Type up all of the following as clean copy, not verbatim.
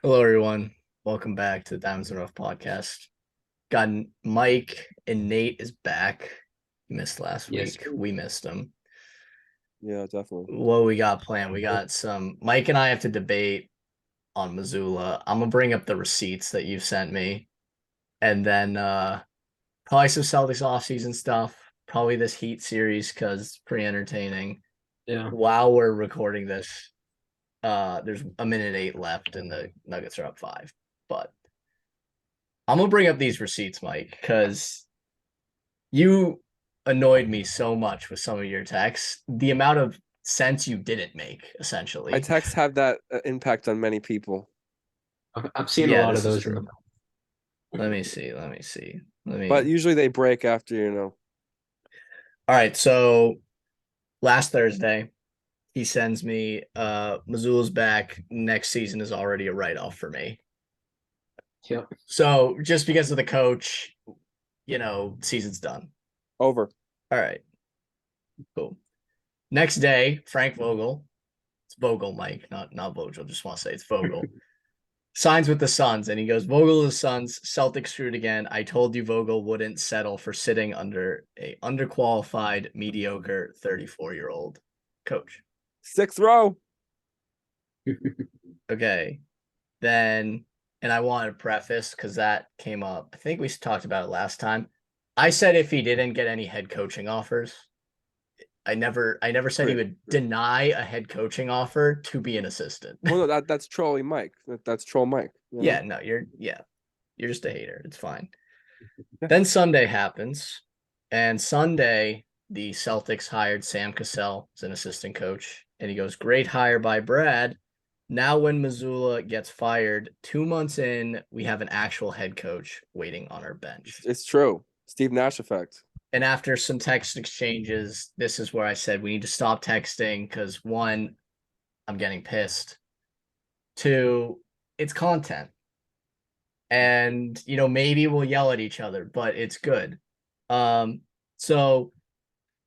Hello, everyone. Welcome back to the Diamonds and Rough podcast. Got Mike and Nate is back. He missed last Yes. week. We missed him. Yeah, definitely. What we got planned? We got some. Mike and I have to debate on Missoula. I'm gonna bring up the receipts that you've sent me, and then probably some Celtics offseason stuff. Probably this Heat series because pretty entertaining. Yeah. While we're recording this, there's a minute 8 left, and the Nuggets are up 5. But I'm gonna bring up these receipts, Mike, because you annoyed me so much with some of your texts. The amount of sense you didn't make, My essentially. texts have that impact on many people. I've seen a Yeah, lot of this is those. true. Let me see. Let me. But usually they break after. All right. So last Thursday, he sends me Missoula's back. Next season is already a write-off for me. Yep. So just because of the coach, season's done. Over. All right. Cool. Next day, Frank Vogel. It's Vogel, Mike, not Vogel. Just want to say it's Vogel. Signs with the Suns, and he goes, Vogel to the Suns. Celtics screwed again. I told you Vogel wouldn't settle for sitting under a underqualified, mediocre 34-year-old coach. 6th row. Okay. Then, and I wanted to preface because that came up. I think we talked about it last time. I said if he didn't get any head coaching offers, I never said he would deny a head coaching offer to be an assistant. Well, no, that's trolling Mike. That's troll Mike. Yeah, no, you're just a hater. It's fine. Then Sunday happens, and Sunday the Celtics hired Sam Cassell as an assistant coach, and he goes, "Great hire by Brad." Now, when Missoula gets fired, 2 months in, we have an actual head coach waiting on our bench. It's true. Steve Nash effect. And after some text exchanges, this is where I said we need to stop texting because 1, I'm getting pissed. 2, it's content. And, maybe we'll yell at each other, but it's good. So,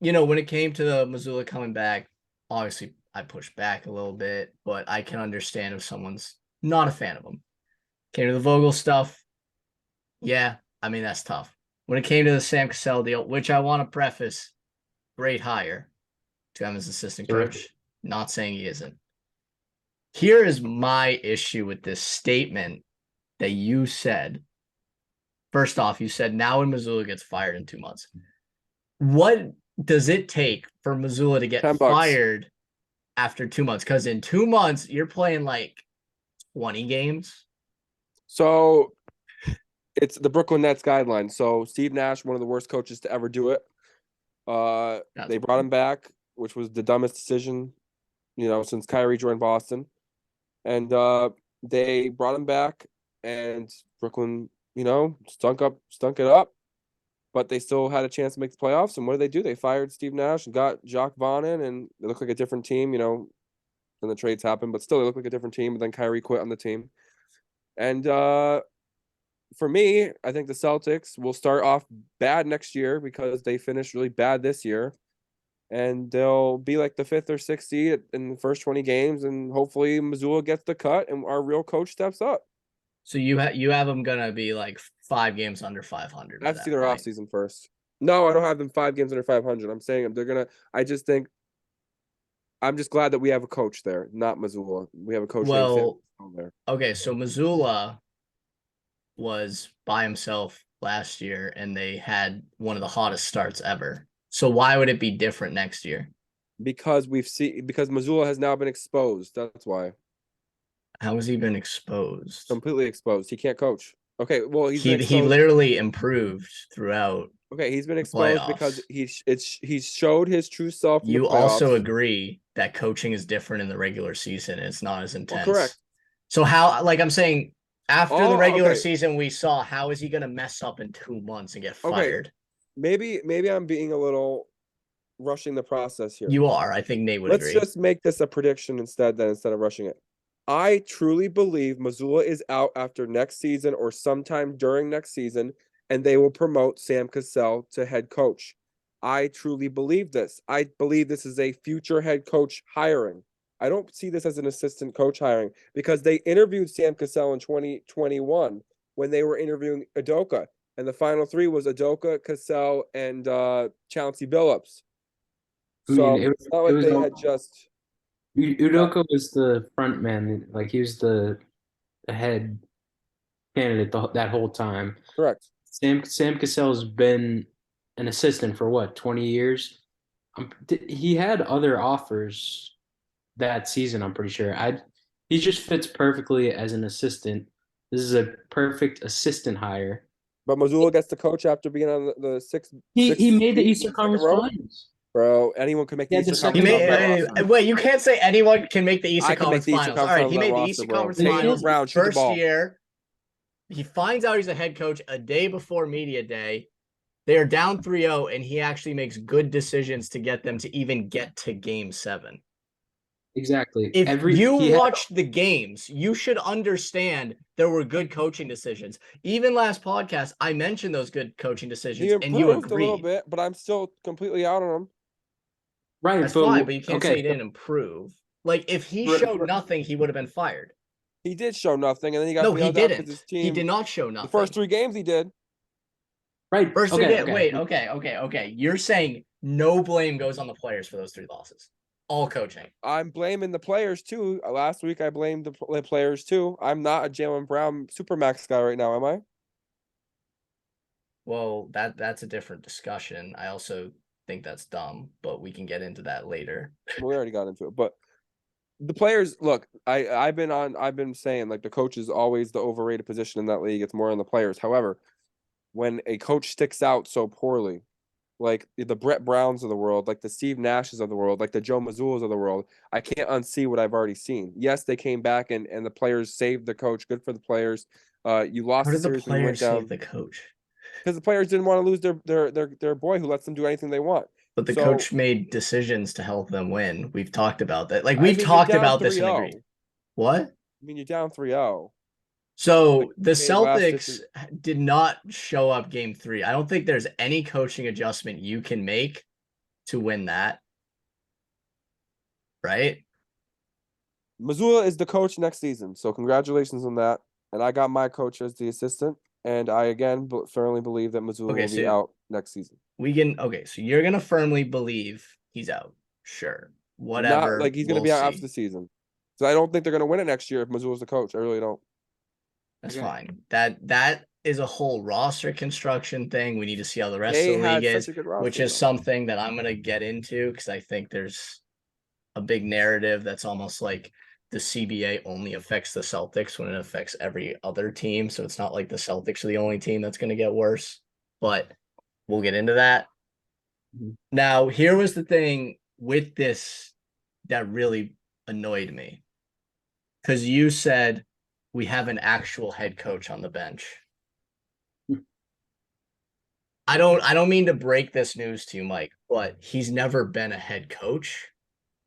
when it came to the Missoula coming back, obviously I pushed back a little bit, but I can understand if someone's not a fan of them. Came to the Vogel stuff. Yeah, I mean, that's tough. When it came to the Sam Cassell deal, which I want to preface, great hire to have as assistant coach. Not saying he isn't. Here is my issue with this statement that you said. First off, you said now when Missoula gets fired in 2 months. What does it take for Missoula to get fired after 2 months? Because in 2 months, you're playing like 20 games. So it's the Brooklyn Nets guideline. So Steve Nash, one of the worst coaches to ever do it. They brought him back, which was the dumbest decision, since Kyrie joined Boston. And they brought him back, and Brooklyn, stunk it up. But they still had a chance to make the playoffs. And what did they do? They fired Steve Nash and got Jacques Vaughn in, and they look like a different team, when the trades happened. But still, they look like a different team. But then Kyrie quit on the team. And for me, I think the Celtics will start off bad next year because they finished really bad this year. And they'll be like the 5th or 6th seed in the first 20 games. And hopefully Missoula gets the cut and our real coach steps up. So you have them going to be like 5 games under 500. I have to see their offseason first. No, I don't have them 5 games under 500. I'm saying they're going to – I just think – I'm just glad that we have a coach there, not Missoula. We have a coach there. Okay, so Missoula was by himself last year, and they had one of the hottest starts ever. So why would it be different next year? Because Missoula has now been exposed. That's why. How has he been exposed? Completely exposed. He can't coach. Okay, well he literally improved throughout. Okay, he's been exposed because he showed his true self. You also agree that coaching is different in the regular season. It's not as intense. Well, correct. So how, like I'm saying, after the regular season, we saw how is he going to mess up in 2 months and get fired? Maybe I'm being a little rushing the process here. You are. I think Nate would agree. Let's just make this a prediction instead of rushing it. I truly believe Missoula is out after next season or sometime during next season, and they will promote Sam Cassell to head coach. I truly believe this. I believe this is a future head coach hiring. I don't see this as an assistant coach hiring because they interviewed Sam Cassell in 2021 when they were interviewing Udoka. And the final three was Udoka, Cassell, and Chauncey Billups. I mean, So it it's not it like was they all- had just Udoka was the front man, like he was the head candidate that whole time. correct. Sam Cassell's been an assistant for what, 20 years? He had other offers that season, I'm pretty sure. He just fits perfectly as an assistant. This is a perfect assistant hire. But Missoula gets the coach after being on the sixth. He made the seed, Eastern second Conference row. Finals. Bro, anyone can make the Yeah, the Eastern He second Conference made. Finals with that roster. Wait, you can't say anyone can make the Eastern I can make Conference the Eastern Finals. All Conference right, he Finals with made that the roster, Eastern bro. Conference Jalen Finals Brown, shoot the first ball. year. He finds out he's a head coach a day before media day. They are down 3-0, and he actually makes good decisions to get them to even get to Game 7. Exactly. If you he had watched the games, you should understand there were good coaching decisions. Even last podcast, I mentioned those good coaching He decisions, and you improved a little agreed. bit, but I'm still completely out on him. right, That's fine, but you can't say okay. he didn't improve. Like, if he Right, showed right. nothing, he would have been fired. He did show nothing, and then he got No, he bailed out didn't. because his He team. did not show The nothing. first 3 games he did. Right. First okay, three games. okay. Wait, okay. You're saying no blame goes on the players for those 3 losses. All coaching. I'm blaming the players too. Last week I blamed the players too. I'm not a Jalen Brown supermax guy right now, am I? Well, that's a different discussion. I also think that's dumb, but we can get into that later. Well, we already got into it, but the players look. I've been saying like the coach is always the overrated position in that league. It's more on the players. However, when a coach sticks out so poorly, like the Brett Browns of the world, like the Steve Nashes of the world, like the Joe Mazzulas of the world, I can't unsee what I've already seen. Yes, they came back and the players saved the coach. Good for the players. You lost How the did the series when you went players save down the coach? because the players didn't want to lose their boy who lets them do anything they want. But the So, coach made decisions to help them win. We've talked about that. Like, I we've mean, you're talked down about this and 3-0. agreed. What? I mean, you're down 3-0. So the made last Celtics did not show up Game 3. I don't think there's any coaching adjustment you can make to win that. Right? Missoula is the coach next season, so congratulations on that. And I got my coach as the assistant, and I again firmly believe that Missoula will be out next season. So you're gonna firmly believe he's out. Sure. Whatever. Not like he's gonna be out after the season. So I don't think they're gonna win it next year if Missoula's the coach. I really don't. That's Okay. fine. That is a whole roster construction thing. We need to see how the rest They of the had league is, such a good roster, which is though. something that I'm gonna get into because I think there's a big narrative that's almost like the CBA only affects the Celtics when it affects every other team. So it's not like the Celtics are the only team that's going to get worse, but we'll get into that. Mhm. Now, here was the thing with this that really annoyed me. Because you said we have an actual head coach on the bench. I don't mean to break this news to you, Mike, but he's never been a head coach.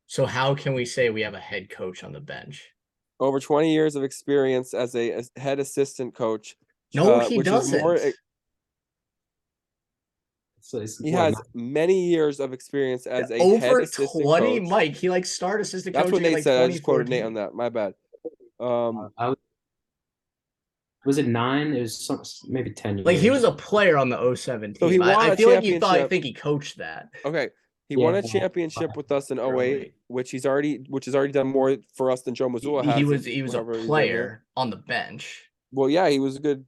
So how can we say we have a head coach on the bench? Over 20 years of experience as a head assistant coach. No, he which doesn't. is more. It's He what, has many years of experience as a head Over assistant 20, coach. Mike. He like started assistant That's what coaching in Nate like said. I just quoted 2014. Nate on that. My bad. was it 9? It was maybe 10 years. Like he was a player on the 07 So team. he won I a feel like you thought I championship. think he coached that. Okay. He won a Yeah. championship with us in 08, Early. which has already done more for us than Joe Mazzulla has. He was a whenever he's been here. player on the bench. Well, yeah, he was a good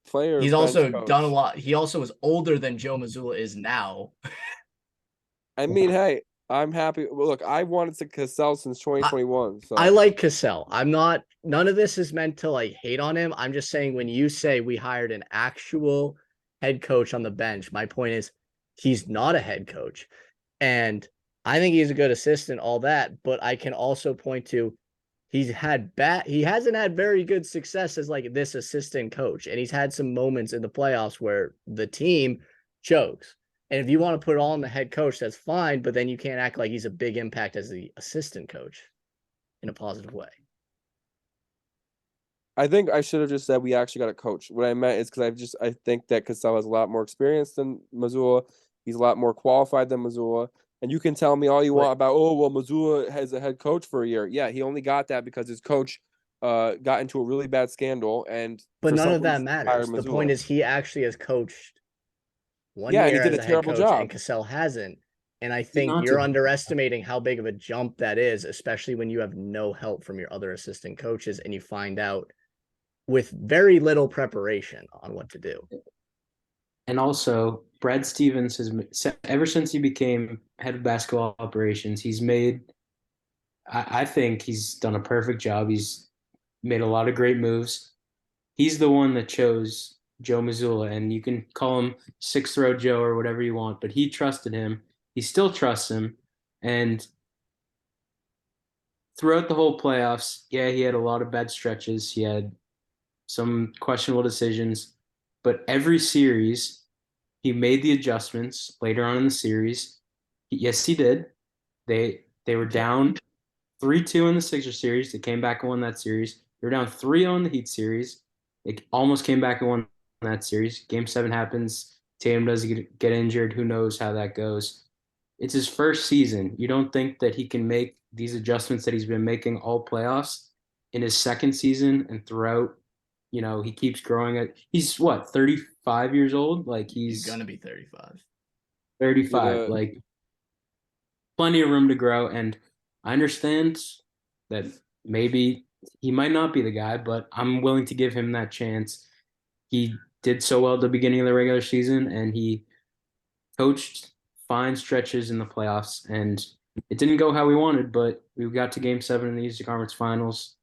player. He's bench also coach. done a lot. He also was older than Joe Mazzulla is now. I mean, hey, I'm happy. Well, look, I wanted to Cassell since 2021. So I like Cassell. None of this is meant to like hate on him. I'm just saying when you say we hired an actual head coach on the bench, my point is he's not a head coach. And I think he's a good assistant, all that, but I can also point to he hasn't had very good success as like this assistant coach. And he's had some moments in the playoffs where the team chokes. And if you want to put it all on the head coach, that's fine, but then you can't act like he's a big impact as the assistant coach in a positive way. I think I should have just said we actually got a coach. What I meant is because I think that Cassell has a lot more experience than Mazzulla. He's a lot more qualified than Mazzulla. And you can tell me all you want about, oh, well, Missoula has a head coach for a year. Yeah, he only got that because his coach got into a really bad scandal, and But for none some of that reason hired matters. The point Missoula. is he actually has coached one Yeah, and he year did as a a head terrible coach, and job. Cassell hasn't. And I He's think not you're to underestimating how big of a jump that is, especially when you have no help from your other assistant coaches and you find out with very little preparation on what to do. And also, Brad Stevens has ever since he became head of basketball operations, he's made. I think he's done a perfect job. He's made a lot of great moves. He's the one that chose Joe Mazzulla, and you can call him Sixth Row Joe or whatever you want, but he trusted him. He still trusts him, and throughout the whole playoffs, yeah, he had a lot of bad stretches. He had some questionable decisions, but every series he made the adjustments later on in the series. Yes, he did. They were down 3-2 in the Sixers series. They came back and won that series. They were down 3-0 in the Heat series. They almost came back and won that series. Game 7 happens. Tatum doesn't get injured. Who knows how that goes? It's his first season. You don't think that he can make these adjustments that he's been making all playoffs in his second season and throughout. He keeps growing. He's what, 35 years old? Like He's he's gonna be 35. 35. The Like plenty of room to grow. And I understand that maybe he might not be the guy, but I'm willing to give him that chance. He did so well at the beginning of the regular season, and he coached fine stretches in the playoffs. And it didn't go how we wanted, but we got to Game 7 in the Eastern Conference Finals.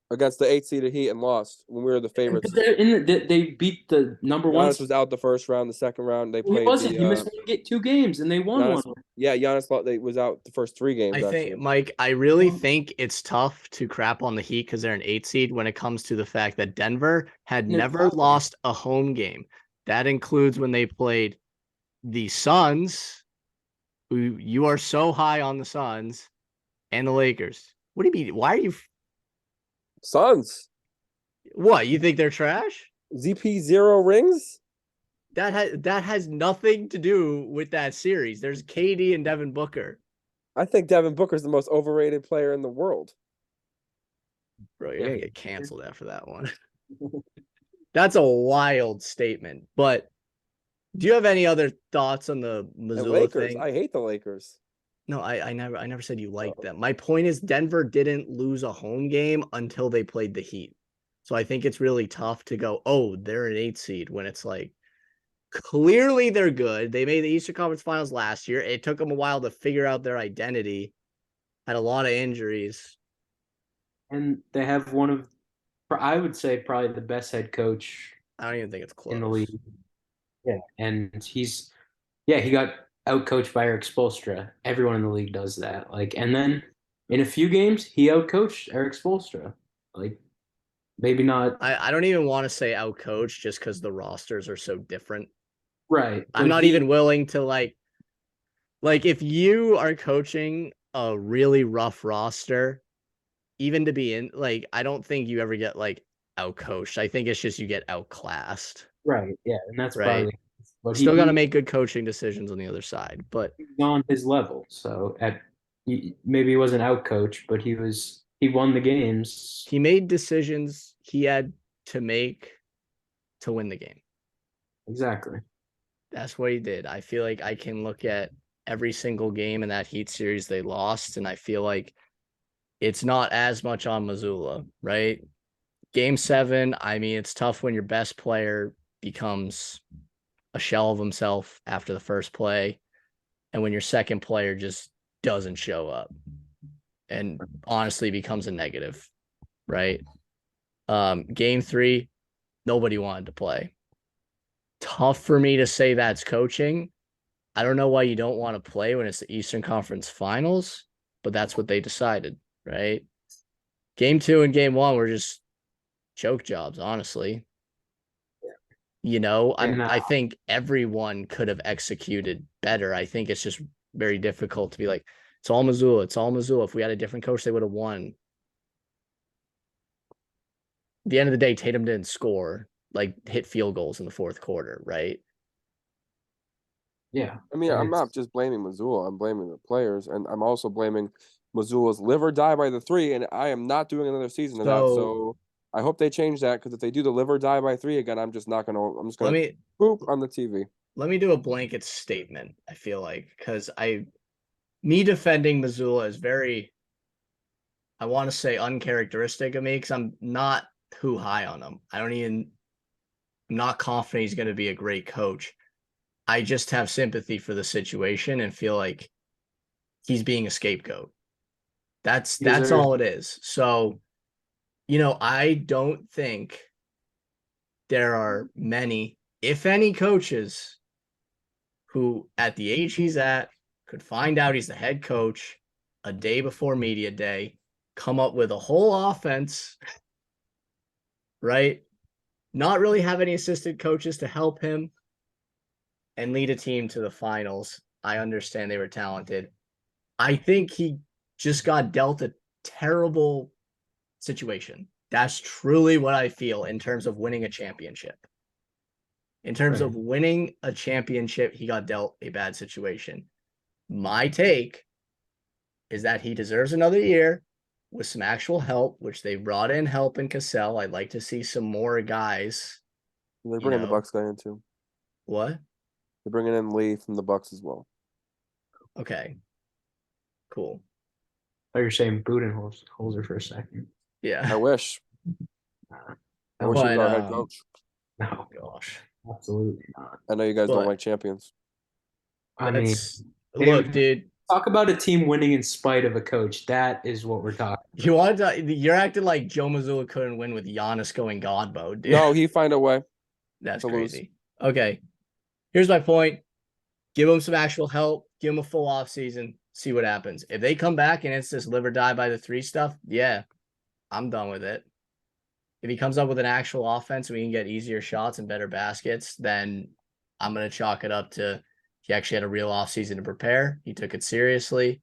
against the 8 seeded Heat and lost when we were the favorites. They beat the number one. Giannis was out the first round. The second round, they He played wasn't. the He missed 2 games, and they won Giannis. one. Yeah, Giannis was out the first 3 games. I think, Actually, Mike, I really think it's tough to crap on the Heat because they're an 8 seed when it comes to the fact that Denver had never lost a home game. That includes when they played the Suns, who you are so high on the Suns, and the Lakers. What do you mean? Why are you? Suns. What, you think they're trash? ZP 0 rings. That has nothing to do with that series. There's KD and Devin Booker. I think Devin Booker's the most overrated player in the world. Bro, you're gonna get canceled after that one. That's a wild statement. But do you have any other thoughts on the The Missoula Lakers. thing? I hate the Lakers. No, I never said you liked them. My point is Denver didn't lose a home game until they played the Heat. So I think it's really tough to go, oh, they're an 8 seed when it's like clearly they're good. They made the Eastern Conference Finals last year. It took them a while to figure out their identity. Had a lot of injuries. And they have one of, I would say, probably the best head coach I don't even think it's in the close. league. Yeah, and he got outcoached by Eric Spoelstra. Everyone in the league does that. And then in a few games, he outcoached Eric Spoelstra. Maybe not I don't even want to say outcoached just because the rosters are so different. right. I'm not even willing to like if you are coaching a really rough roster, even to be in I don't think you ever get outcoached. I think it's just you get outclassed. Right. Yeah, and that's right. probably. But Still got to make good coaching decisions on the other side. But he's on his level. So maybe he wasn't outcoached, but he won the games. He made decisions he had to make to win the game. Exactly. That's what he did. I feel like I can look at every single game in that Heat series they lost, and I feel like it's not as much on Missoula, right? Game 7, I mean, it's tough when your best player becomes a shell of himself after the first play, and when your second player just doesn't show up and honestly becomes a negative, right? Game 3, nobody wanted to play. Tough for me to say that's coaching. I don't know why you don't want to play when it's the Eastern Conference Finals, but that's what they decided, right? Game 2 and game 1 were just choke jobs, honestly. I think everyone could have executed better. I think it's just very difficult to be like, it's all Missoula. It's all Missoula. If we had a different coach, they would have won. At the end of the day, Tatum didn't score, hit field goals in the fourth quarter, right? Yeah. I mean, And I'm not it's just blaming Missoula. I'm blaming the players, and I'm also blaming Missoula's live or die by the three. And I am not doing another season of that. So So I hope they change that, because if they do the live or die by three again, I'm just not gonna. I'm just let gonna me poop on the TV. let me do a blanket statement. I feel like because me defending Missoula is very, I want to say, uncharacteristic of me because I'm not too high on him. I'm not confident he's going to be a great coach. I just have sympathy for the situation and feel like he's being a scapegoat. That's he that's deserves all it is. So, I don't think there are many, if any, coaches who, at the age he's at, could find out he's the head coach a day before media day, come up with a whole offense, right? Not really have any assistant coaches to help him and lead a team to the finals. I understand they were talented. I think he just got dealt a terrible situation. That's truly what I feel in terms of winning a championship. In terms right. of winning a championship, he got dealt a bad situation. My take is that he deserves another year with some actual help, which they brought in help in Cassell. I'd like to see some more guys. They're bringing the Bucks guy in too. What? They're bringing in Lee from the Bucks as well. Okay. Cool. I thought you were saying Budenholzer for a second. Yeah. I wish. Nah, I wish he was But our head coach. no, gosh. absolutely not. I know you guys don't But like champions. I mean, look, dude. talk about a team winning in spite of a coach. That is what we're talking You're acting like Joe Mazzulla couldn't win with Giannis going God mode, dude. No, he find a way. That's to lose. crazy. Okay. Here's my point. Give them some actual help. Give them a full off season. See what happens. If they come back and it's this live or die by the three stuff, yeah, I'm done with it. If he comes up with an actual offense, we can get easier shots and better baskets, then I'm going to chalk it up to he actually had a real offseason to prepare. He took it seriously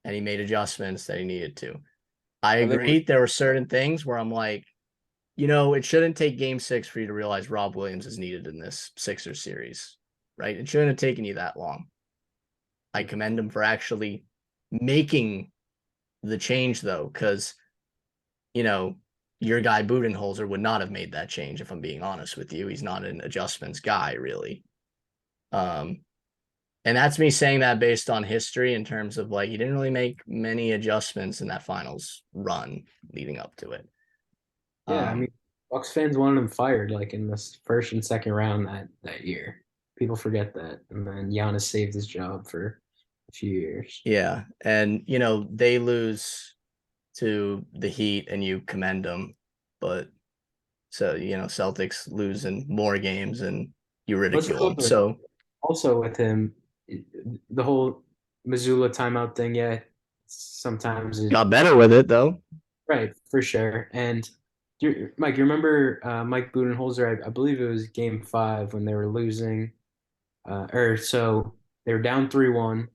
and he made adjustments that he needed to. I agree. There were certain things where I'm like, it shouldn't take game 6 for you to realize Rob Williams is needed in this Sixers series, right? It shouldn't have taken you that long. I commend him for actually making the change, though, because, your guy Budenholzer would not have made that change, if I'm being honest with you. He's not an adjustments guy, really. And that's me saying that based on history in terms of, like, he didn't really make many adjustments in that finals run leading up to it. Yeah, I mean, Bucks fans wanted him fired like in the first and second round that year. People forget that, and then Giannis saved his job for a few years. Yeah, and they lose to the Heat, and you commend them, but so Celtics lose in more games, and you ridicule them. So also with him, the whole Missoula timeout thing, yeah, sometimes it got better with it though. Right, for sure. And Mike, you remember Mike Budenholzer? I believe it was Game 5 when they were losing, so they were down 3-1,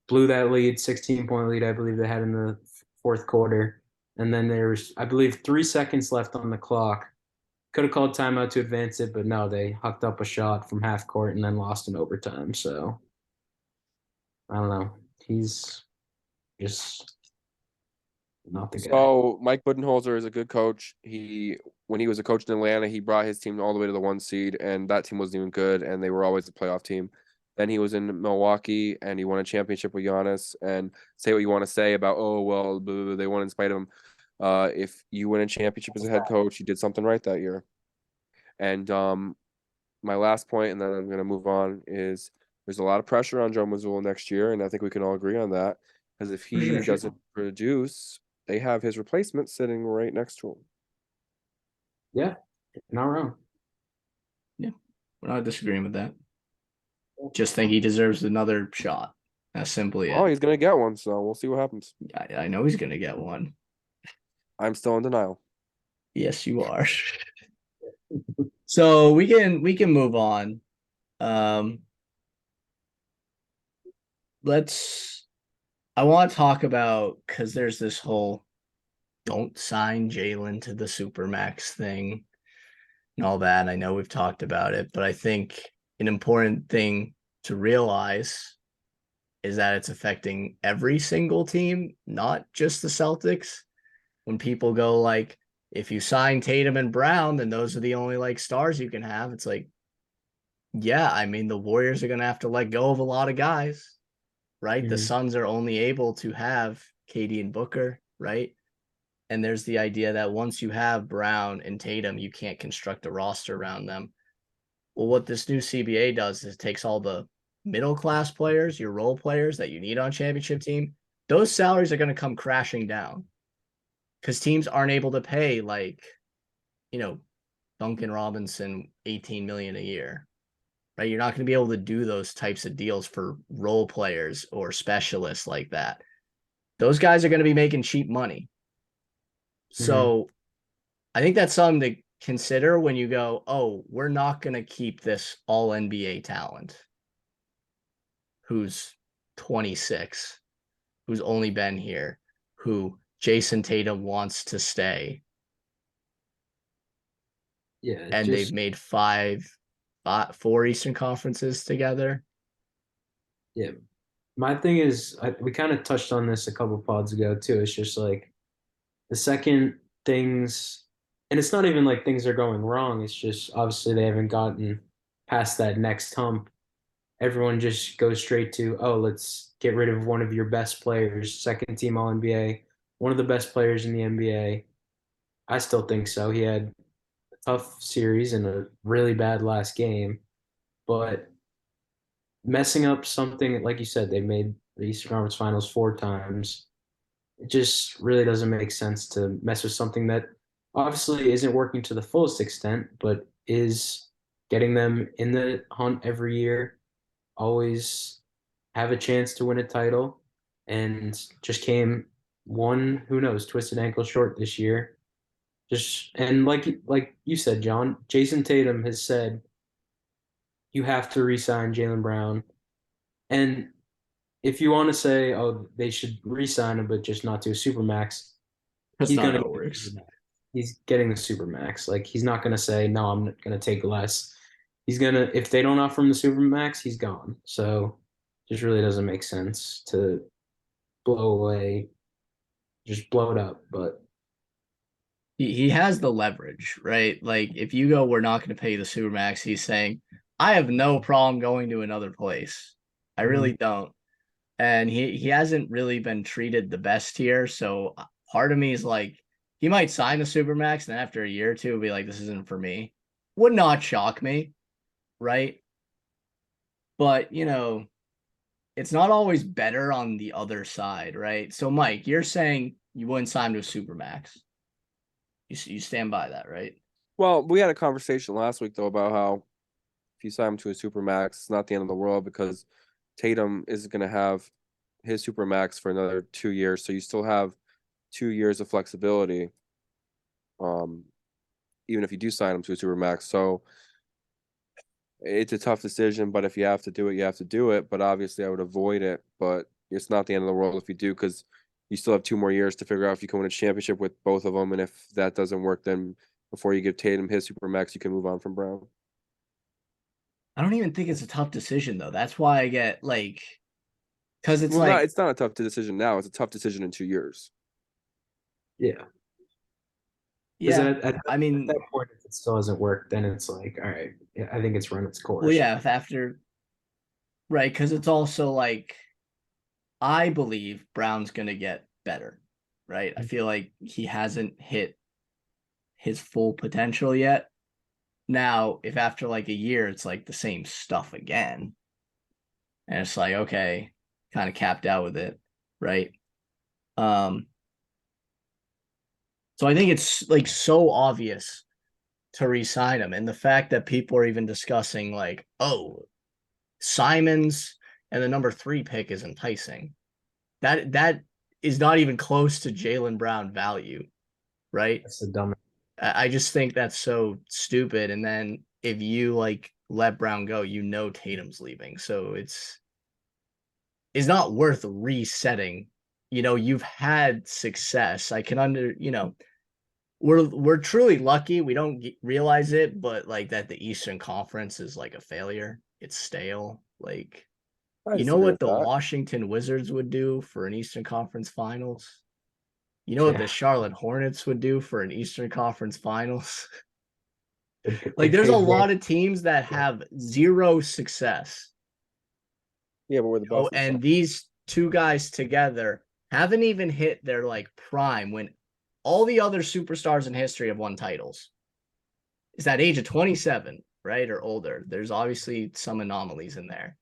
blew that lead, 16-point lead, I believe they had in the fourth quarter, and then there was, I believe, 3 seconds left on the clock. Could have called timeout to advance it, but no, they hucked up a shot from half court and then lost in overtime. So I don't know. He's just not the guy. So Mike Budenholzer is a good coach. When he was a coach in Atlanta, he brought his team all the way to the 1 seed, and that team wasn't even good, and they were always a playoff team. Then he was in Milwaukee, and he won a championship with Giannis. And say what you want to say about, oh well, blah, blah, blah, they won in spite of him. If you win a championship as a head coach, you did something right that year. And my last point, and then I'm going to move on, is there's a lot of pressure on Joe Mazzulla next year, and I think we can all agree on that. Because if he doesn't produce, they have his replacement sitting right next to him. Yeah, not wrong. Yeah, we're not disagreeing with that. Just think he deserves another shot. That's simply it. Oh, he's gonna get one, so we'll see what happens. I know he's gonna get one. I'm still in denial. Yes, you are. So we can move on. I want to talk about, because there's this whole don't sign Jalen to the Supermax thing and all that. I know we've talked about it, but I think an important thing to realize is that it's affecting every single team, not just the Celtics. When people go like, if you sign Tatum and Brown, then those are the only like stars you can have. It's like, yeah, I mean, the Warriors are going to have to let go of a lot of guys, right? The Mhm. Suns are only able to have KD and Booker, right? And there's the idea that once you have Brown and Tatum, you can't construct a roster around them. Well, what this new CBA does is it takes all the middle class players, your role players that you need on a championship team. Those salaries are going to come crashing down because teams aren't able to pay like, you know, Duncan Robinson 18 million a year, right? You're not going to be able to do those types of deals for role players or specialists like that. Those guys are going to be making cheap money. So I think that's something to consider when you go, oh, we're not going to keep this all NBA talent who's 26, who's only been here, who Jason Tatum wants to stay. Yeah, And they've made four Eastern Conferences together. yeah. My thing is, we kind of touched on this a couple pods ago too. It's just like the second things, and it's not even like things are going wrong. It's just obviously they haven't gotten past that next hump. Everyone just goes straight to, oh, let's get rid of one of your best players, second team All NBA, one of the best players in the NBA. I still think so. He had a tough series and a really bad last game, but messing up something like you said, they made the Eastern Conference Finals 4 times. It just really doesn't make sense to mess with something that obviously isn't working to the fullest extent, but is getting them in the hunt every year, always have a chance to win a title, and just came one, who knows, twisted ankle short this year. Just and like you said, John, Jason Tatum has said you have to re-sign Jaylen Brown. And if you want to say, oh, they should re-sign him, but just not to a supermax, That's he's not gonna how it get the works. supermax. He's getting the supermax. Like he's not gonna say, no, I'm not gonna take less. He's gonna if they don't offer him the supermax, he's gone. So just really doesn't make sense to blow away, just blow it up. But He has the leverage, right? Like if you go, we're not going to pay the supermax, he's saying, I have no problem going to another place. I really don't. And he hasn't really been treated the best here. So part of me is like, he might sign the supermax, and after a year or two, be like, this isn't for me. Would not shock me, right? But it's not always better on the other side, right? So Mike, you're saying you wouldn't sign to a supermax. You stand by that, right? Well, we had a conversation last week though about how if you sign him to a super max, it's not the end of the world because Tatum is going to have his super max for another 2 years, so you still have 2 years of flexibility. Um, Even if you do sign him to a super max, so it's a tough decision. But if you have to do it, you have to do it. But obviously, I would avoid it. But it's not the end of the world if you do, because you still have 2 more years to figure out if you can win a championship with both of them. And if that doesn't work, then before you give Tatum his super max, you can move on from Brown. I don't even think it's a tough decision though. That's why I get like, because it's Well, like, it's not a tough decision now. It's a tough decision in 2 years. yeah, because yeah, at I that mean, point, if it still hasn't worked, then it's like, all right, yeah, I think it's run its well, course. yeah, if after, right, because it's also like, I believe Brown's gonna get better, right? I feel like he hasn't hit his full potential yet. Now, if after like a year it's like the same stuff again, and it's like, okay, kind of capped out with it, right? Um, so I think it's like so obvious to re-sign him. And the fact that people are even discussing like, oh, Simons and the number 3 pick is enticing. That is not even close to Jaylen Brown value, right? That's the dumbest. I just think that's so stupid. And then if you like let Brown go, Tatum's leaving. So it's not worth resetting. You've had success. I can we're truly lucky. We don't realize it, but like that the Eastern Conference is like a failure. it's stale. Like, I you know disagree what with the that. Washington Wizards would do for an Eastern Conference Finals? You know what Yeah. the Charlotte Hornets would do for an Eastern Conference Finals? They Like, there's a paid lot of teams that have zero success. Yeah, but we're the Oh, best. and these two guys together haven't even hit their like prime when all the other superstars in history have won titles. Is that age of 27, right? Or older. There's obviously some anomalies in there.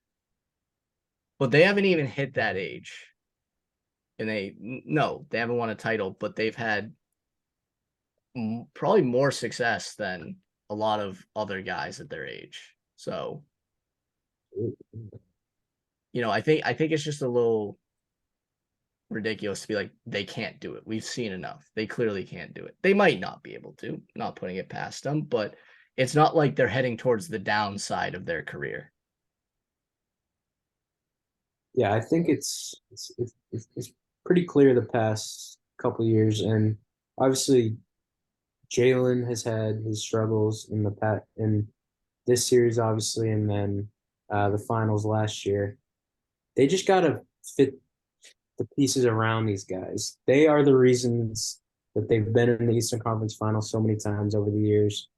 But they haven't even hit that age. And they haven't won a title, but they've had probably more success than a lot of other guys at their age. So, I think it's just a little ridiculous to be like they can't do it. We've seen enough. They clearly can't do it. They might not be able to, not putting it past them, but it's not like they're heading towards the downside of their career. Yeah, I think it's pretty clear the past couple years, and obviously Jalen has had his struggles in this series, obviously, and then the finals last year. They just gotta fit the pieces around these guys. They are the reasons that they've been in the Eastern Conference Finals so many times over the years.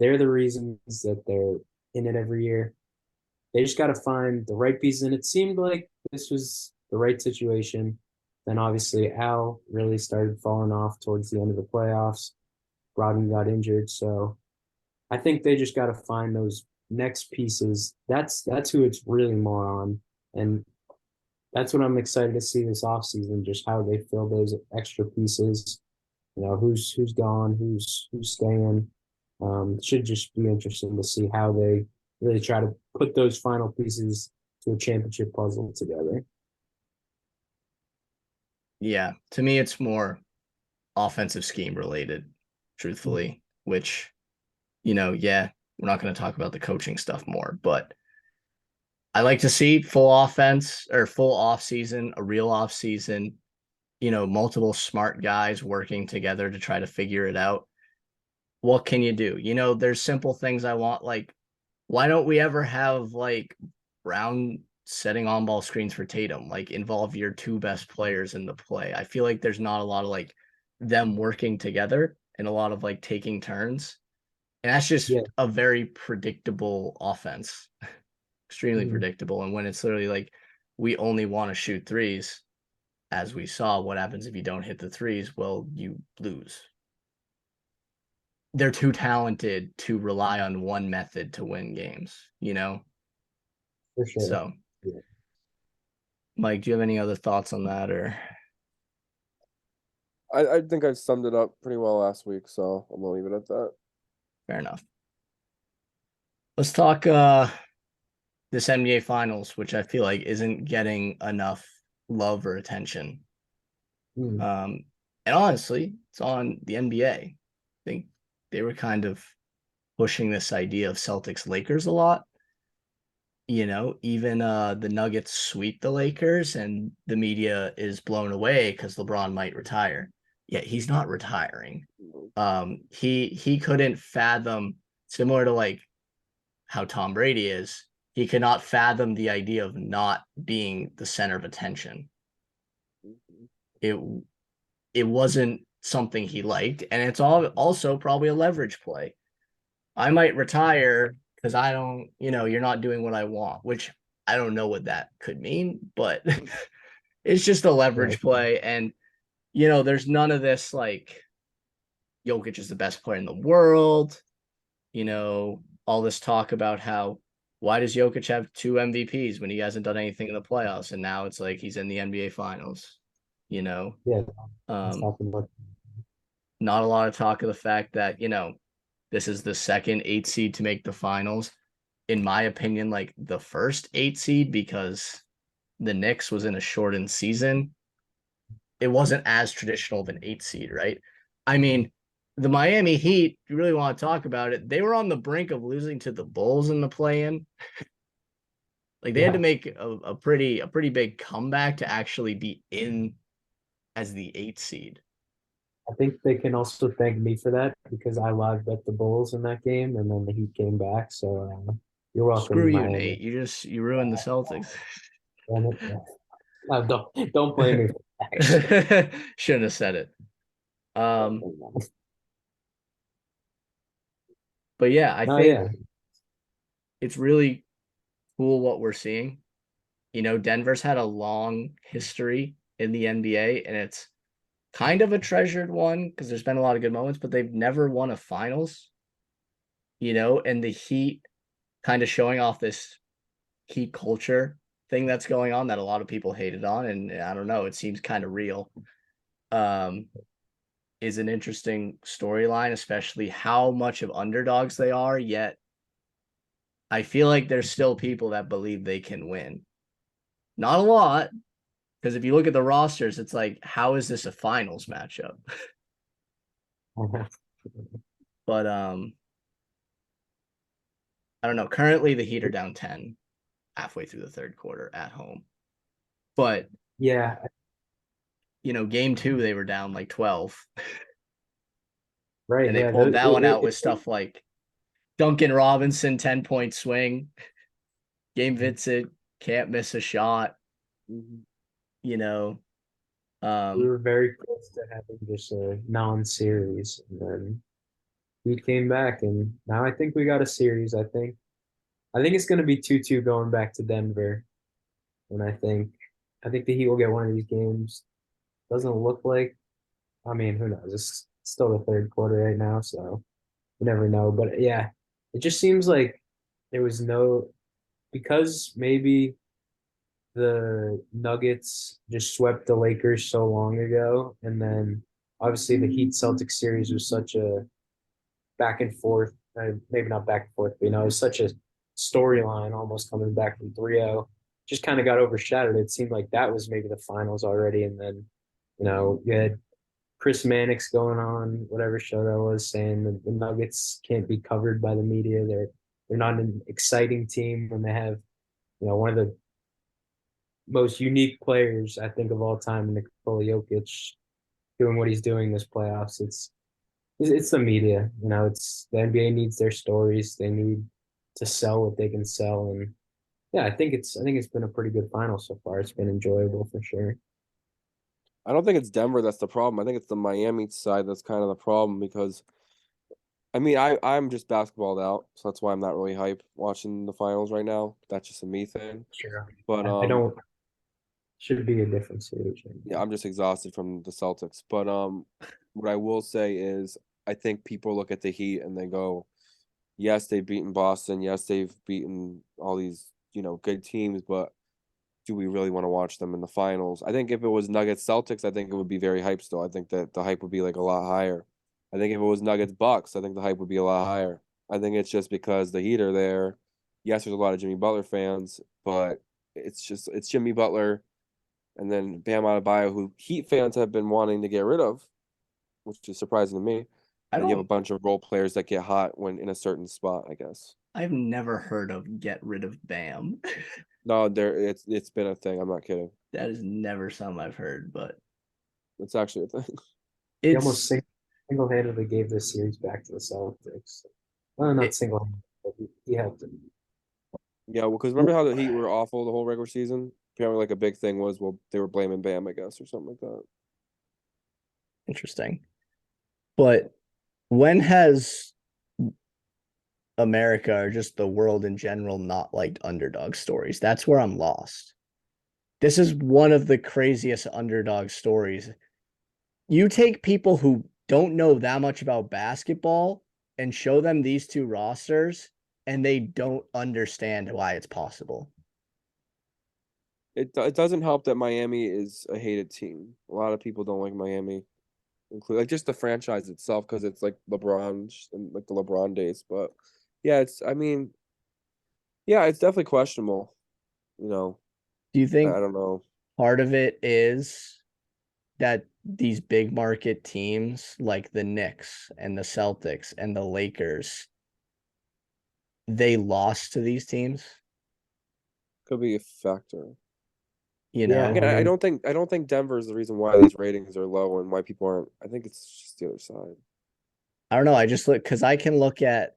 They're the reasons that they're in it every year. They just got to find the right pieces, and it seemed like this was the right situation. Then obviously Al really started falling off towards the end of the playoffs. Rodman got injured, so I think they just got to find those next pieces. That's who it's really more on, and that's what I'm excited to see this offseason, just how they fill those extra pieces. Who's gone, who's staying. Should just be interesting to see how they really try to put those final pieces to a championship puzzle together. Yeah, to me, it's more offensive scheme related, truthfully, which, yeah, we're not going to talk about the coaching stuff more, but I like to see full offense or full off season, a real off season, multiple smart guys working together to try to figure it out. What can you do? There's simple things I want, like, why don't we ever have like Brown setting on ball screens for Tatum, like involve your two best players in the play? I feel like there's not a lot of like them working together and a lot of like taking turns. And that's just Yeah. a very predictable offense, extremely Mhm. predictable. And when it's literally like we only want to shoot threes, as we saw, what happens if you don't hit the threes? Well, you lose. They're too talented to rely on one method to win games. For sure. So, Yeah. Mike, do you have any other thoughts on that or I think I summed it up pretty well last week, so I'm gonna leave it at that. fair enough? Let's talk this NBA finals, which I feel like isn't getting enough love or attention. Mhm. And honestly, it's on the NBA. I think they were kind of pushing this idea of Celtics Lakers a lot. Even the Nuggets sweep the Lakers and the media is blown away because LeBron might retire. Yeah, he's not retiring. He couldn't fathom, similar to like how Tom Brady is, he could not fathom the idea of not being the center of attention. It it wasn't something he liked, and it's all also probably a leverage play. I might retire because I don't, you're not doing what I want, which I don't know what that could mean, but it's just a Right. leverage play. And, there's none of this like Jokic is the best player in the world, all this talk about how why does Jokic have two MVPs when he hasn't done anything in the playoffs? And now it's like he's in the NBA finals, you know. Yeah. That's Um, happened. Not a lot of talk of the fact that, this is the second 8 seed to make the finals. In my opinion, like the first 8 seed, because the Knicks was in a shortened season. It wasn't as traditional of an 8 seed, right? I mean, the Miami Heat, if you really want to talk about it, they were on the brink of losing to the Bulls in the play-in. Like they had to Yeah. make a pretty big comeback to actually be in as the 8 seed. I think they can also thank me for that because I live bet the Bulls in that game, and then the Heat came back. So You're welcome, Screw you, Miami. Nate. You ruined the Celtics. No, don't blame me for that. Shouldn't have said it. But yeah, I think it's really cool what we're seeing. You know, Denver's had a long history in the NBA, and it's kind of a treasured one because there's been a lot of good moments, but they've never won a finals. You know, and the Heat kind of showing off this Heat culture thing that's going on that a lot of people hated on, and I don't know, it seems kind of real. Is an interesting storyline, especially how much of underdogs they are, yet I feel like there's still people that believe they can win. Not a lot, because if you look at the rosters, it's like, how is this a finals matchup? But I don't know. Currently the Heat are down 10 halfway through the third quarter at home. But yeah, you know, game 2 they were down like 12. right. And they pulled that one out with stuff like Duncan Robinson 10-point swing. Game Vincent can't miss a shot. You know, we were very close to having just a non-series, and then he came back, and now I think we got a series. I think it's going to be 2-2 going back to Denver, and I think the Heat will get one of these games. Doesn't look like. I mean, who knows? It's still the third quarter right now, so you never know. But yeah, it just seems like there was no because maybe the Nuggets just swept the Lakers so long ago, and then obviously the Heat Celtics series was such a back and forth, maybe not back and forth, but it was such a storyline almost coming back from 3-0. Just kind of got overshadowed. It seemed like that was maybe the finals already, and then you had Chris Mannix going on whatever show that was saying the Nuggets can't be covered by the media. They're not an exciting team when they have one of the most unique players I think of all time, Nikola Jokic, doing what he's doing this playoffs. It's the media, It's the NBA needs their stories. They need to sell what they can sell, and yeah, I think it's been a pretty good final so far. It's been enjoyable for sure. I don't think it's Denver that's the problem. I think it's the Miami side that's kind of the problem because I mean I'm just basketballed out, so that's why I'm not really hype watching the finals right now. That's just a me thing. Sure. But I don't should be a different series. yeah, I'm just exhausted from the Celtics. But what I will say is I think people look at the Heat and they go, yes, they've beaten Boston, yes, they've beaten all these, good teams, but do we really want to watch them in the finals? I think if it was Nuggets Celtics, I think it would be very hype still. I think that the hype would be like a lot higher. I think if it was Nuggets Bucks, I think the hype would be a lot higher. I think it's just because the Heat are there. Yes, there's a lot of Jimmy Butler fans, but it's Jimmy Butler and then Bam Adebayo, who Heat fans have been wanting to get rid of, which is surprising to me. And you have a bunch of role players that get hot when in a certain spot, I guess. I've never heard of get rid of Bam. No, it's been a thing. I'm not kidding. That is never something I've heard, but it's actually a thing. He almost single-handedly gave this series back to the Celtics. Well, not single-handedly, but he helped him. Yeah, well, because remember how the Heat were awful the whole regular season? Apparently, like a big thing was, well, they were blaming Bam, I guess, or something like that. Interesting. But when has America or just the world in general not liked underdog stories? That's where I'm lost. This is one of the craziest underdog stories. You take people who don't know that much about basketball and show them these two rosters, and they don't understand why it's possible. It doesn't help that Miami is a hated team. A lot of people don't like Miami, including like just the franchise itself because it's like LeBron and like the LeBron days. But yeah, it's definitely questionable. Do you think I don't know. Part of it is that these big market teams like the Knicks and the Celtics and the Lakers, they lost to these teams? Could be a factor. Yeah, Again, I don't think Denver is the reason why these ratings are low and why people aren't. I think it's just the other side. I don't know. I just look because I can look at,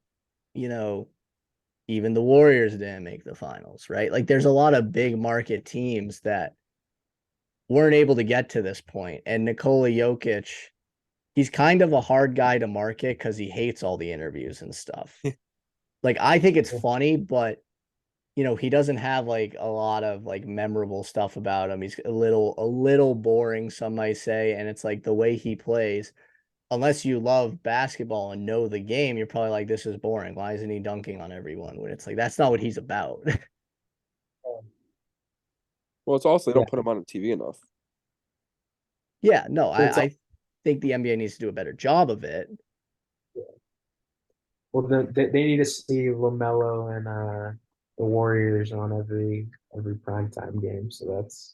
Even the Warriors didn't make the finals, right? Like there's a lot of big market teams that weren't able to get to this point. And Nikola Jokic, he's kind of a hard guy to market because he hates all the interviews and stuff. Like I think it's funny, but he doesn't have like a lot of like memorable stuff about him. He's a little boring, some might say, and it's like the way he plays. Unless you love basketball and know the game, you're probably like, this is boring. Why isn't he dunking on everyone? When it's like that's not what he's about. Well, it's also they don't put him on TV enough. Yeah, no, I think the NBA needs to do a better job of it. Well, they need to see LaMelo and the Warriors on every primetime game. So that's.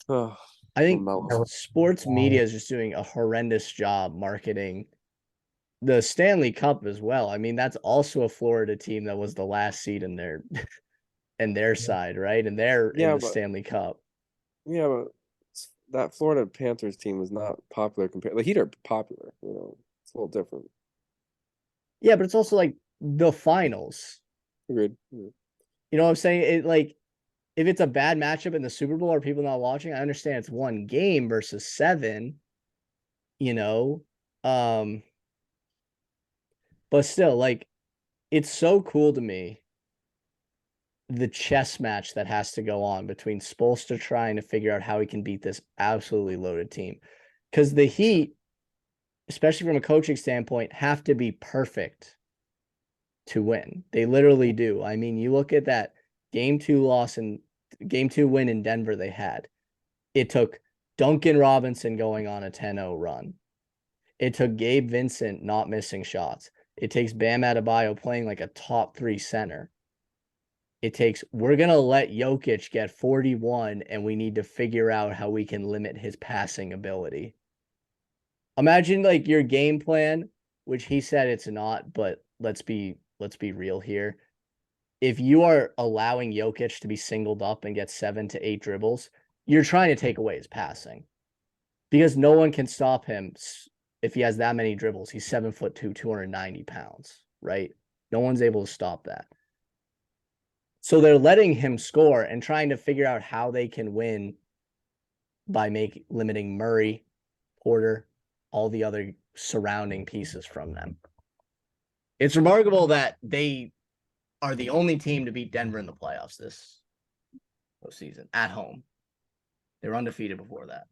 I think LaMelo. sports media is just doing a horrendous job marketing the Stanley Cup as well. I mean, that's also a Florida team that was the last seed in their side, right? And they're in the Stanley Cup. Yeah, but that Florida Panthers team is not popular compared. The Heat are popular, it's a little different. Yeah, but it's also like the finals. Agreed. You know what I'm saying? It like if it's a bad matchup in the Super Bowl, are people not watching? I understand it's one game versus 7, but still, like, it's so cool to me the chess match that has to go on between Spoelstra trying to figure out how he can beat this absolutely loaded team. Because the Heat, especially from a coaching standpoint, have to be perfect to win. They literally do. I mean, you look at that game 2 loss and game 2 win in Denver they had. It took Duncan Robinson going on a 10-0 run. It took Gabe Vincent not missing shots. It takes Bam Adebayo playing like a top 3 center. It takes, we're going to let Jokic get 41 and we need to figure out how we can limit his passing ability. Imagine like your game plan, which he said it's not, but let's be real here. If you are allowing Jokic to be singled up and get 7 to 8 dribbles, you're trying to take away his passing because no one can stop him if he has that many dribbles. He's 7'2", 290 pounds, right? No one's able to stop that. So they're letting him score and trying to figure out how they can win by limiting Murray, Porter, all the other surrounding pieces from them. It's remarkable that they are the only team to beat Denver in the playoffs this postseason at home. They were undefeated before that.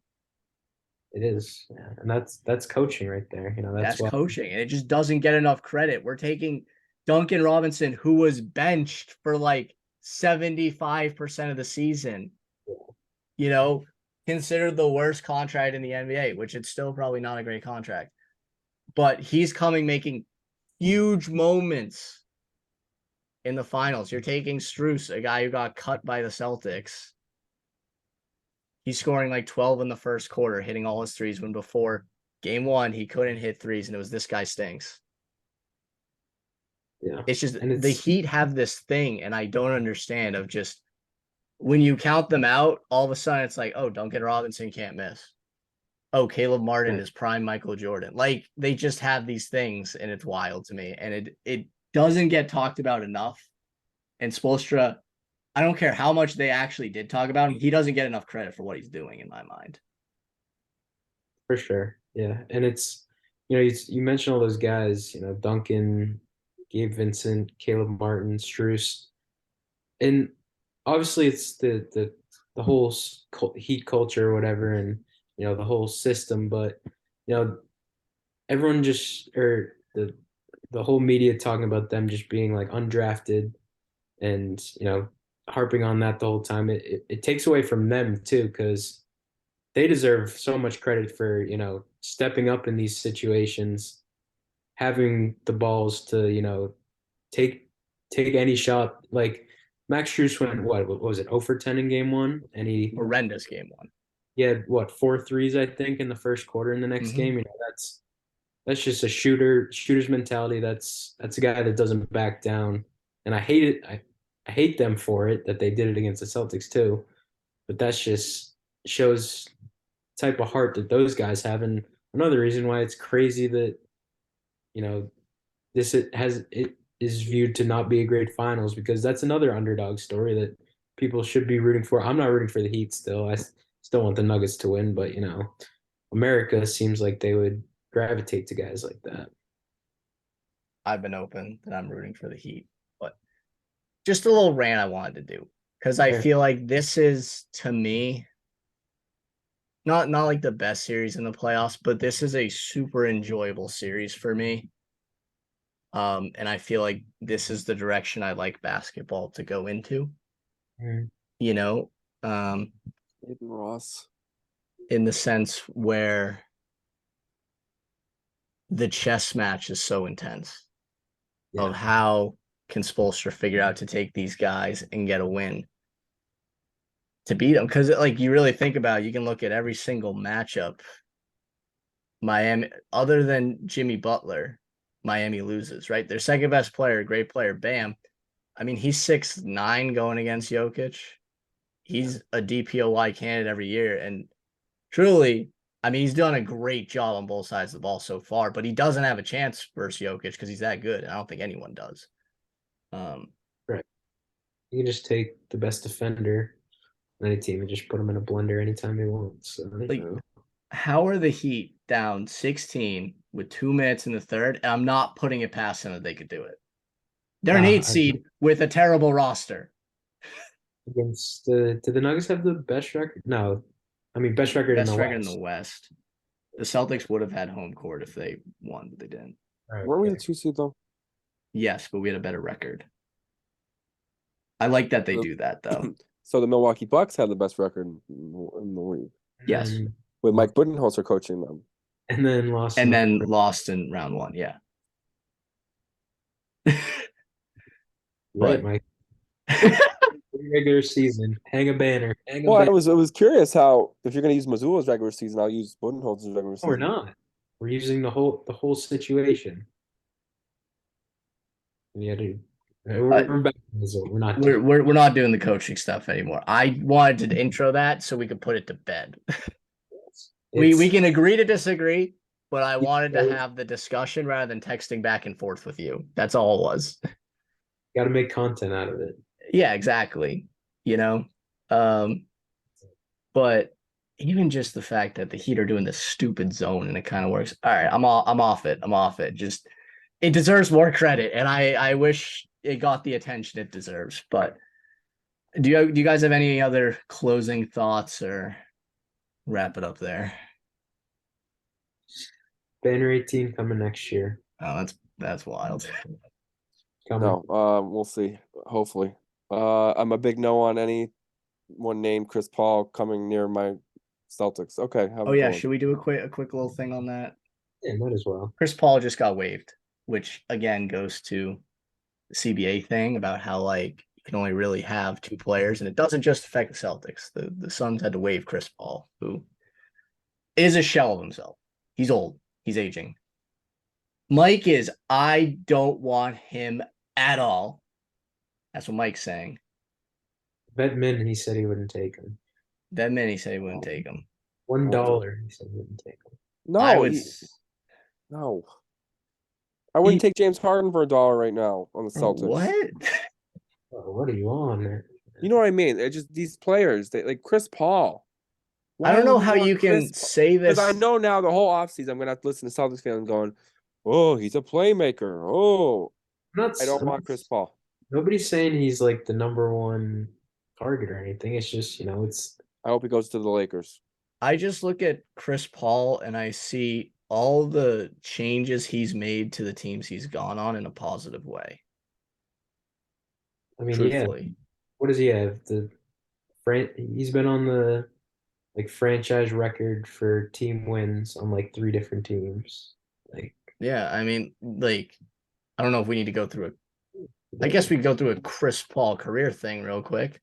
It is, and that's coaching right there. That's coaching, and it just doesn't get enough credit. We're taking Duncan Robinson, who was benched for like 75% of the season. Considered the worst contract in the NBA, which it's still probably not a great contract. But he's making huge moments in the finals. You're taking Strus, a guy who got cut by the Celtics. He's scoring like 12 in the first quarter, hitting all his threes when before game 1, he couldn't hit threes, and it was this guy stinks. Yeah. It's just the Heat have this thing, and I don't understand of just when you count them out, all of a sudden it's like, oh, Duncan Robinson can't miss. Oh, Caleb Martin is prime Michael Jordan. Like they just have these things, and it's wild to me. And it doesn't get talked about enough. And Spoelstra, I don't care how much they actually did talk about him, he doesn't get enough credit for what he's doing in my mind. For sure. Yeah. And it's, you mentioned all those guys, Duncan, Gabe Vincent, Caleb Martin, Strus. And obviously it's the whole Heat culture or whatever, and the whole system, but everyone or the whole media talking about them just being like undrafted and harping on that the whole time, it takes away from them too, because they deserve so much credit for stepping up in these situations, having the balls to take any shot. Like Max Strus went what was it 0 for 10 in game 1, and he horrendous game 1. He had 4 threes I think in the first quarter. In the next game, that's just a shooter's mentality. That's a guy that doesn't back down, and I hate it. I hate them for it that they did it against the Celtics too, but that's just shows the type of heart that those guys have. And another reason why it's crazy that this is viewed to not be a great finals because that's another underdog story that people should be rooting for. I'm not rooting for the Heat still. Still want the Nuggets to win, but America seems like they would gravitate to guys like that. I've been open that I'm rooting for the Heat, but just a little rant I wanted to do because I feel like this is, to me, not like the best series in the playoffs, but this is a super enjoyable series for me. And I feel like this is the direction I like basketball to go into. You know, Ross. in the sense where the chess match is so intense of how can Spoelstra figure out to take these guys and get a win to beat them. Because like you really think about it, you can look at every single matchup. Miami, other than Jimmy Butler, Miami loses, right? Their second best player, great player, Bam. I mean, he's 6'9" going against Jokic. He's a DPOY candidate every year. And truly, I mean, he's done a great job on both sides of the ball so far, but he doesn't have a chance versus Jokic because he's that good. I don't think anyone does. Right. You can just take the best defender on any team and just put them in a blender anytime they want. So, like, how are the Heat down 16 with 2 minutes in the third? And I'm not putting it past them that they could do it. They're an 8 seed with a terrible roster. Against did the Nuggets have the best record? No. I mean, best record in the West. The Celtics would have had home court if they won, but they didn't. Right. Weren't we the 2 seed though? Yes, but we had a better record. I like that they do that though. So the Milwaukee Bucks had the best record in the league. Yes, with Mike Budenholzer coaching them, and then lost. Lost in round 1. Yeah. Right, Mike. Regular season, hang a banner. I was curious how if you're going to use Missoula's regular season, I'll use Budenholzer's regular season. We're not. We're using the whole situation. We're back to Missoula. We're not doing the coaching stuff anymore. I wanted to intro that so we could put it to bed. We can agree to disagree, but I wanted to have the discussion rather than texting back and forth with you. That's all it was. Got to make content out of it. Yeah, exactly. But even just the fact that the Heat are doing this stupid zone and it kind of works. All right, I'm off it. Just it deserves more credit, and I wish it got the attention it deserves. But do you guys have any other closing thoughts or wrap it up there? Banner 18 coming next year. Oh, that's wild. No, we'll see. Hopefully. I'm a big no on anyone named Chris Paul coming near my Celtics. Okay. Should we do a quick little thing on that? Yeah, might as well. Chris Paul just got waived, which again goes to the CBA thing about how like you can only really have 2 players, and it doesn't just affect the Celtics. The Suns had to waive Chris Paul, who is a shell of himself. He's old. He's aging. Mike is, I don't want him at all. That's what Mike's saying. Vetmin, he said he wouldn't take him. $1 he said he wouldn't take him. $1 he said he wouldn't take him. No, I wouldn't take James Harden for $1 right now on the Celtics. What? What are you on, man? You know what I mean? They're just these players. They like Chris Paul. I don't know how you can say this. Because I know now the whole offseason I'm going to have to listen to Celtics fans going, oh, he's a playmaker. Oh, I don't want Chris Paul. Nobody's saying he's like the number 1 target or anything. It's just, it's. I hope he goes to the Lakers. I just look at Chris Paul and I see all the changes he's made to the teams he's gone on in a positive way. I mean, truthfully. What does he have? He's been on the franchise record for team wins on 3 different teams. I mean, I don't know if we need to go through it. I guess we can go through a Chris Paul career thing real quick.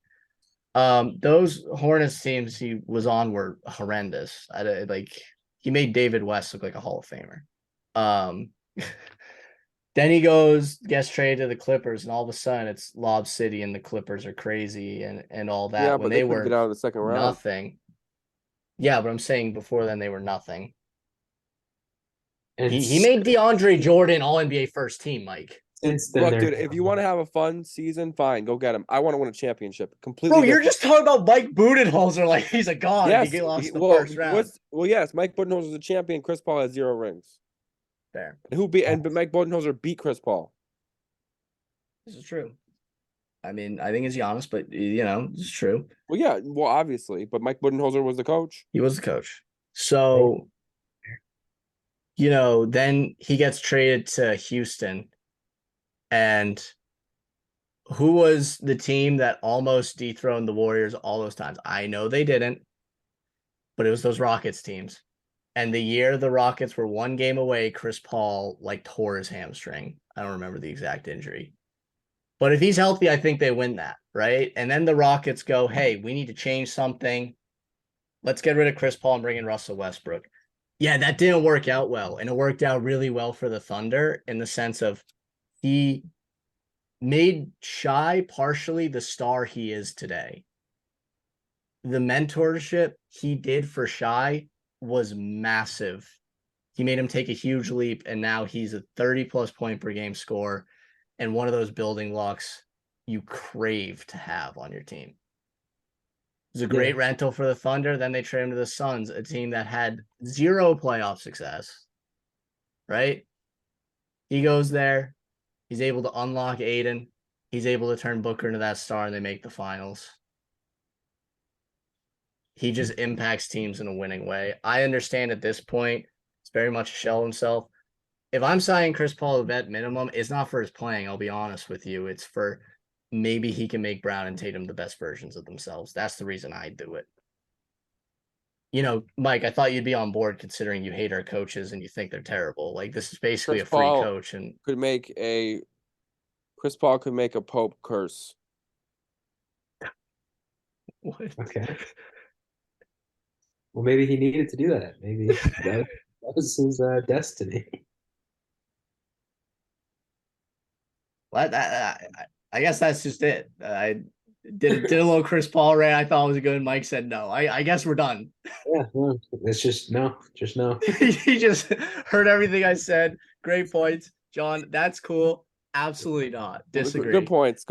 Those Hornets teams he was on were horrendous. He made David West look like a Hall of Famer. Then he gets traded to the Clippers, and all of a sudden it's Lob City and the Clippers are crazy and all that. Yeah, when but they were get out of the second round. Nothing. Yeah, but I'm saying before then they were nothing. He made DeAndre Jordan All NBA first team, Mike. Since then, Look, dude, if you want to have a fun season, fine, go get him. I want to win a championship. Completely Bro, you're different. just talking about Mike Budenholzer like he's a god and he Yes, get lost in the well, first round. yes, Mike Budenholzer is a champion. Chris Paul has 0 rings. Fair. But Mike Budenholzer beat Chris Paul. This is true. I mean, I think it's Giannis, but it's true. Well, yeah, well, obviously, but Mike Budenholzer was the coach. He was the coach. So, then he gets traded to Houston. And who was the team that almost dethroned the Warriors all those times? I know they didn't, but it was those Rockets teams. And the year the Rockets were 1 game away, Chris Paul tore his hamstring. I don't remember the exact injury. But if he's healthy, I think they win that, right? And then the Rockets go, hey, we need to change something. Let's get rid of Chris Paul and bring in Russell Westbrook. Yeah, that didn't work out well. And it worked out really well for the Thunder in the sense of he made Shai partially the star he is today. The mentorship he did for Shai was massive. He made him take a huge leap, and now he's a 30-plus point per game scorer and one of those building blocks you crave to have on your team. It was a great rental for the Thunder. Then they traded him to the Suns, a team that had 0 playoff success, right? He goes there. He's able to unlock Aiden. He's able to turn Booker into that star, and they make the finals. He just impacts teams in a winning way. I understand at this point, it's very much a shell himself. If I'm signing Chris Paul at vet minimum, it's not for his playing, I'll be honest with you. It's for maybe he can make Brown and Tatum the best versions of themselves. That's the reason I do it. Mike, I thought you'd be on board considering you hate our coaches and you think they're terrible. This is basically a free coach. And Chris Paul could make a Pope curse. What? Okay. Well, maybe he needed to do that. Maybe that was his destiny. Well, I guess that's just it. I did a little Chris Paul rant. I thought it was good. Mike said no. I guess we're done. Yeah, well, it's just no. He just heard everything I said. Great points, John. That's cool. Absolutely not. Disagree. Good points.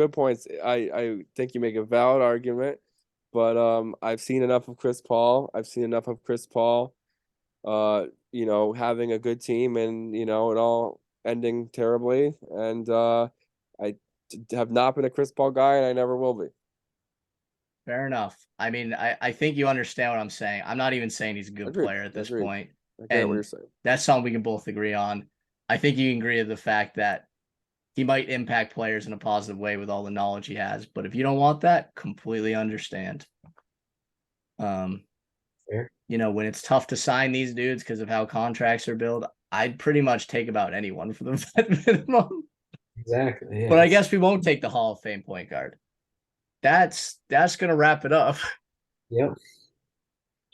I think you make a valid argument, but I've seen enough of Chris Paul. Having a good team and it all ending terribly. And I have not been a Chris Paul guy, and I never will be. Fair enough. I mean, I think you understand what I'm saying. I'm not even saying he's a good player at this point. I get what you're saying. That's something we can both agree on. I think you can agree to the fact that he might impact players in a positive way with all the knowledge he has. But if you don't want that, completely understand. Fair. When it's tough to sign these dudes because of how contracts are built, I'd pretty much take about anyone for the vet minimum. Exactly. Yeah. But I guess we won't take the Hall of Fame point guard. That's gonna wrap it up. Yep.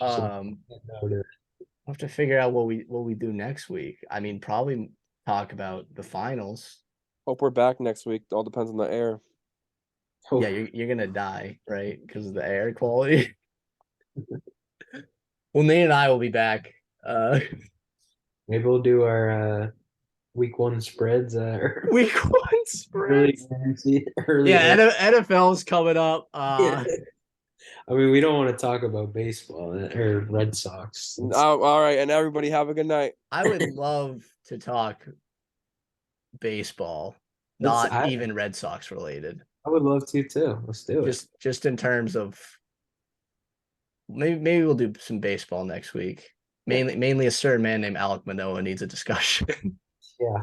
I'll have to figure out what we do next week. I mean, probably talk about the finals. Hope we're back next week. All depends on the air. Yeah, you're gonna die, right? Because of the air quality. Well, Nate and I will be back. Maybe we'll do our week 1 spreads. Week 1 spreads. Early. Yeah, NFL's coming up. I mean, we don't want to talk about baseball or Red Sox. All right, and everybody have a good night. I would love to talk baseball, not even Red Sox related. I would love to too. Let's do it. Just in terms of maybe we'll do some baseball next week. Mainly a certain man named Alec Manoah needs a discussion. Yeah.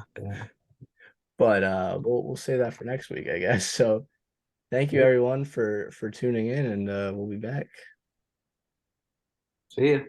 But we'll say that for next week, I guess. So thank you everyone for tuning in, and we'll be back. See ya.